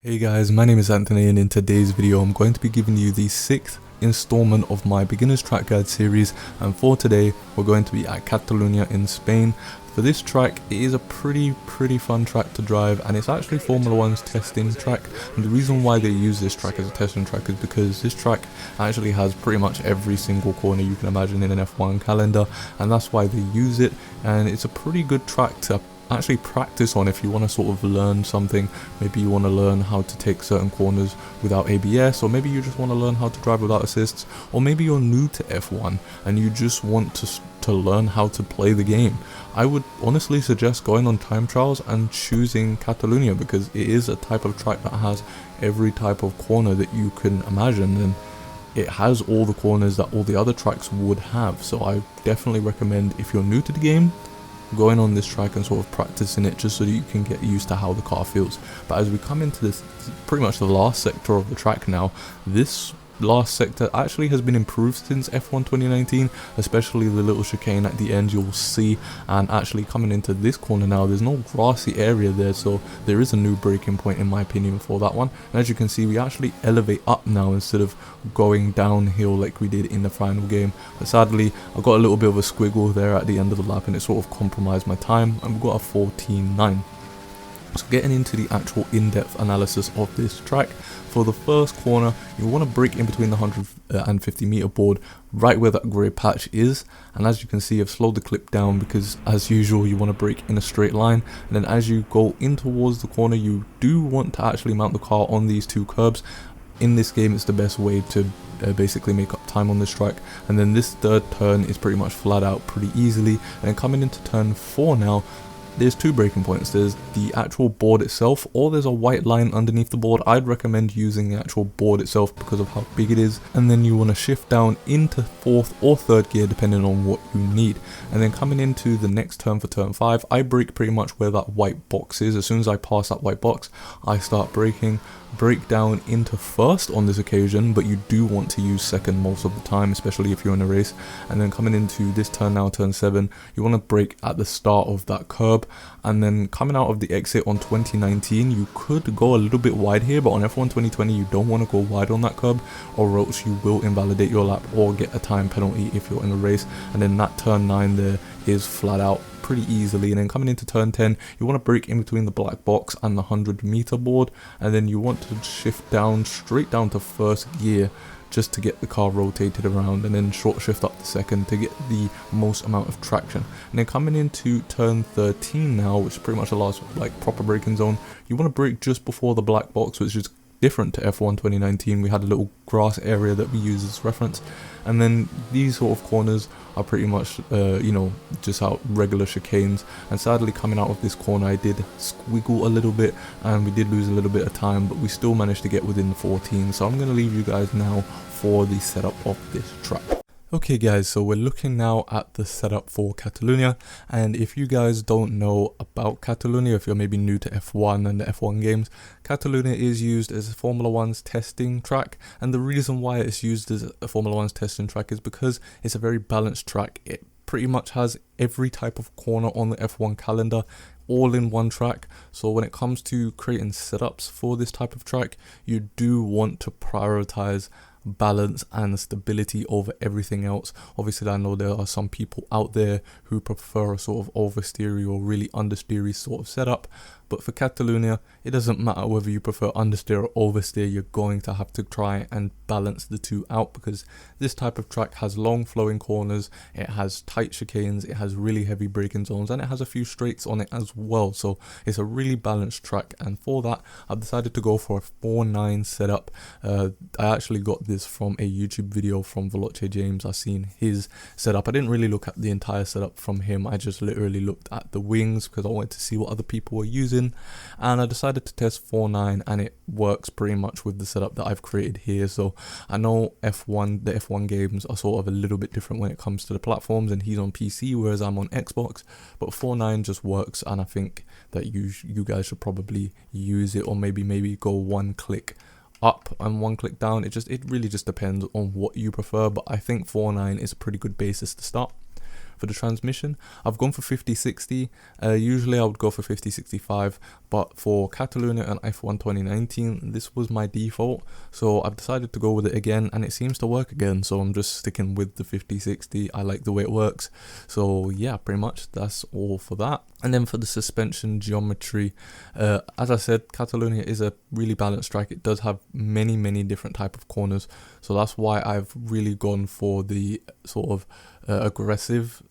Hey guys, my name is Anthony and in today's video I'm going to be giving you the 6th installment of my beginner's track guide series, and for today we're going to be at Catalonia in Spain. For this track, it is a pretty fun track to drive, and it's actually Formula 1's testing track. And the reason why they use this track as a testing track is because this track actually has pretty much every single corner you can imagine in an F1 calendar, and that's why they use it. And it's a pretty good track to actually practice on if you want to sort of learn something. Maybe you want to learn how to take certain corners without ABS, or maybe you just want to learn how to drive without assists, or maybe you're new to F1 and you just want to learn how to play the game. I would honestly suggest going on time trials and choosing Catalonia, because it is a type of track that has every type of corner that you can imagine, and it has all the corners that all the other tracks would have. So I definitely recommend, if you're new to the game, going on this track and sort of practicing it just so that you can get used to how the car feels. But as we come into this, pretty much the last sector of the track now, this last sector actually has been improved since F1 2019, especially the little chicane at the end you'll see. And actually coming into this corner now, there's no grassy area there, so there is a new braking point in my opinion for that one. And as you can see, we actually elevate up now instead of going downhill like we did in the final game. But sadly I got a little bit of a squiggle there at the end of the lap and it sort of compromised my time, and we got a 14.9. So getting into the actual in-depth analysis of this track, for the first corner you want to brake in between the 150 meter board right where that grey patch is. And as you can see, I've slowed the clip down because as usual you want to brake in a straight line, and then as you go in towards the corner you do want to actually mount the car on these two curbs. In this game it's the best way to basically make up time on this track. And then this third turn is pretty much flat out pretty easily, and then coming into turn 4 now, there's two braking points. There's the actual board itself, or there's a white line underneath the board. I'd recommend using the actual board itself because of how big it is. And then you want to shift down into 4th or 3rd gear depending on what you need. And then coming into the next turn for turn 5, I brake pretty much where that white box is. As soon as I pass that white box, I start braking. Brake down into 1st on this occasion, but you do want to use 2nd most of the time, especially if you're in a race. And then coming into this turn now, turn 7, you want to brake at the start of that curb. And then coming out of the exit on 2019, you could go a little bit wide here, but on F1 2020 you don't want to go wide on that curb, or else you will invalidate your lap or get a time penalty if you're in a race. And then that turn 9 there is flat out pretty easily. And then coming into turn 10, you want to brake in between the black box and the 100 meter board, and then you want to shift down straight down to 1st gear just to get the car rotated around, and then short shift up to 2nd to get the most amount of traction. And then coming into turn 13 now, which is pretty much the last like proper braking zone, you want to brake just before the black box, which is different to F1 2019. We had a little grass area that we use as reference. And then these sort of corners are pretty much you know, just out regular chicanes. And sadly coming out of this corner I did squiggle a little bit and we did lose a little bit of time, but we still managed to get within the 14. So I'm going to leave you guys now for the setup of this track. Okay guys, so we're looking now at the setup for Catalonia, and if you guys don't know about Catalonia, if you're maybe new to F1 and the F1 games, Catalonia is used as Formula 1's testing track. And the reason why it's used as a Formula 1's testing track is because it's a very balanced track. It pretty much has every type of corner on the F1 calendar all in one track. So when it comes to creating setups for this type of track, you do want to prioritize balance and stability over everything else. Obviously I know there are some people out there who prefer a sort of oversteery or really understeery sort of setup, but for Catalonia it doesn't matter whether you prefer understeer or oversteer, you're going to have to try and balance the two out, because this type of track has long flowing corners, it has tight chicanes, it has really heavy braking zones, and it has a few straights on it as well. So it's a really balanced track, and for that I've decided to go for a 4.9 setup. I actually got this from a YouTube video from Veloce James. I've seen his setup. I didn't really look at the entire setup from him, I just literally looked at the wings because I wanted to see what other people were using, and I decided to test 4.9, and it works pretty much with the setup that I've created here. So I know the F1 games are sort of a little bit different when it comes to the platforms, and he's on PC whereas I'm on Xbox, but 4.9 just works, and I think that you guys should probably use it, or maybe go one click up and one click down. It really just depends on what you prefer, but I think 4.9 is a pretty good basis to start. For the transmission, I've gone for 50-60. Usually I would go for 50-65, but for Catalunya and F1 2019, this was my default, so I've decided to go with it again, and it seems to work again, so I'm just sticking with the 50-60. I like the way it works. So yeah, pretty much that's all for that. And then for the suspension geometry, as I said, Catalunya is a really balanced track. It does have many different type of corners, so that's why I've really gone for the sort of aggressive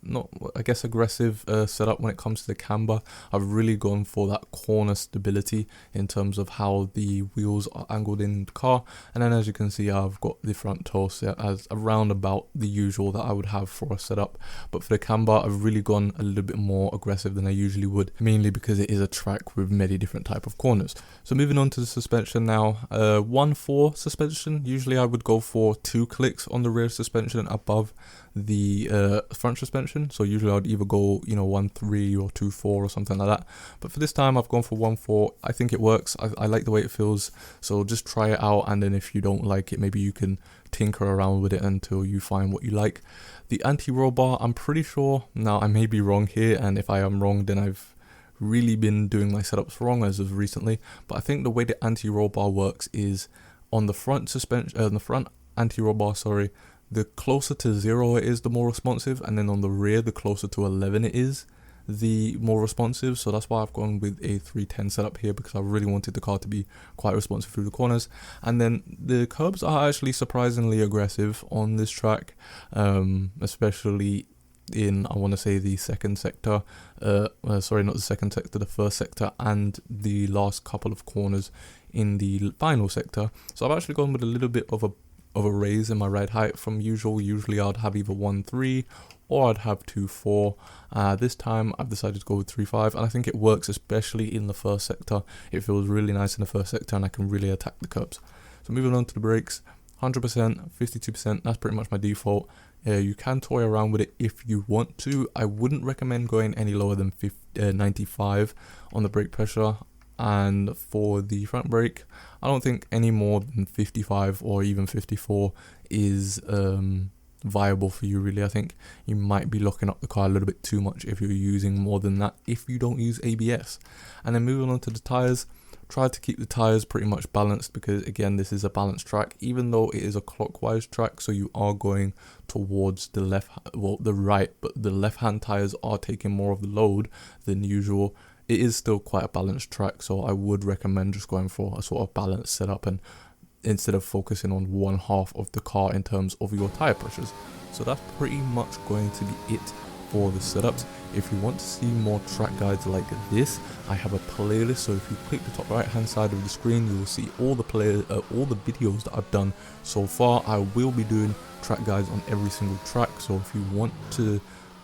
setup when it comes to the camber. I've really gone for that corner stability in terms of how the wheels are angled in the car. And then as you can see, I've got the front toe set as around about the usual that I would have for a setup. But for the camber, I've really gone a little bit more aggressive than I usually would, mainly because it is a track with many different type of corners. So moving on to the suspension now, 1/4 suspension. Usually I would go for 2 clicks on the rear suspension above the front suspension. So usually I'd either go 1/3 or 2/4 or something like that, but for this time I've gone for 1/4. I think it works. I like the way it feels, so just try it out, and then if you don't like it, maybe you can tinker around with it until you find what you like. The anti-roll bar, I'm pretty sure, now I may be wrong here, and if I am wrong then I've really been doing my setups wrong as of recently, but I think the way the anti-roll bar works is on the front suspension, the front anti-roll bar, sorry, the closer to 0 it is, the more responsive, and then on the rear, the closer to 11 it is, the more responsive. So that's why I've gone with a 310 setup here, because I really wanted the car to be quite responsive through the corners. And then the curbs are actually surprisingly aggressive on this track, especially in, I want to say, the second sector, sorry, not the second sector, the first sector, and the last couple of corners in the final sector. So I've actually gone with a little bit of a raise in my ride height from usual. Usually I'd have either 1/3 or I'd have 2/4. This time I've decided to go with 3/5, and I think it works, especially in the first sector. It feels really nice in the first sector, and I can really attack the curbs. So moving on to the brakes, 100%, 52%, that's pretty much my default. You can toy around with it if you want to. I wouldn't recommend going any lower than 95 on the brake pressure. And for the front brake, I don't think any more than 55 or even 54 is viable for you, really. I think you might be locking up the car a little bit too much if you're using more than that, if you don't use ABS. And then moving on to the tires, try to keep the tires pretty much balanced, because again, this is a balanced track, even though it is a clockwise track, so you are going towards the the right, but the left hand tires are taking more of the load than usual. It is still quite a balanced track, so I would recommend just going for a sort of balanced setup, and instead of focusing on one half of the car in terms of your tire pressures. So that's pretty much going to be it for the setups. If you want to see more track guides like this, I have a playlist, so if you click the top right hand side of the screen, you will see all the videos that I've done so far. I will be doing track guides on every single track, so if you want to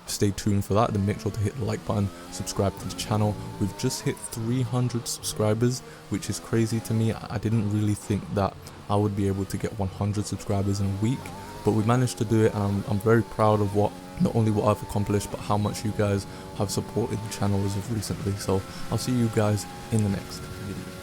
stay tuned for that, then make sure to hit the like button, subscribe to the channel. We've just hit 300 subscribers, which is crazy to me. I didn't really think that I would be able to get 100 subscribers in a week, but we managed to do it, and I'm very proud of not only what I've accomplished, but how much you guys have supported the channel as of recently. So I'll see you guys in the next video.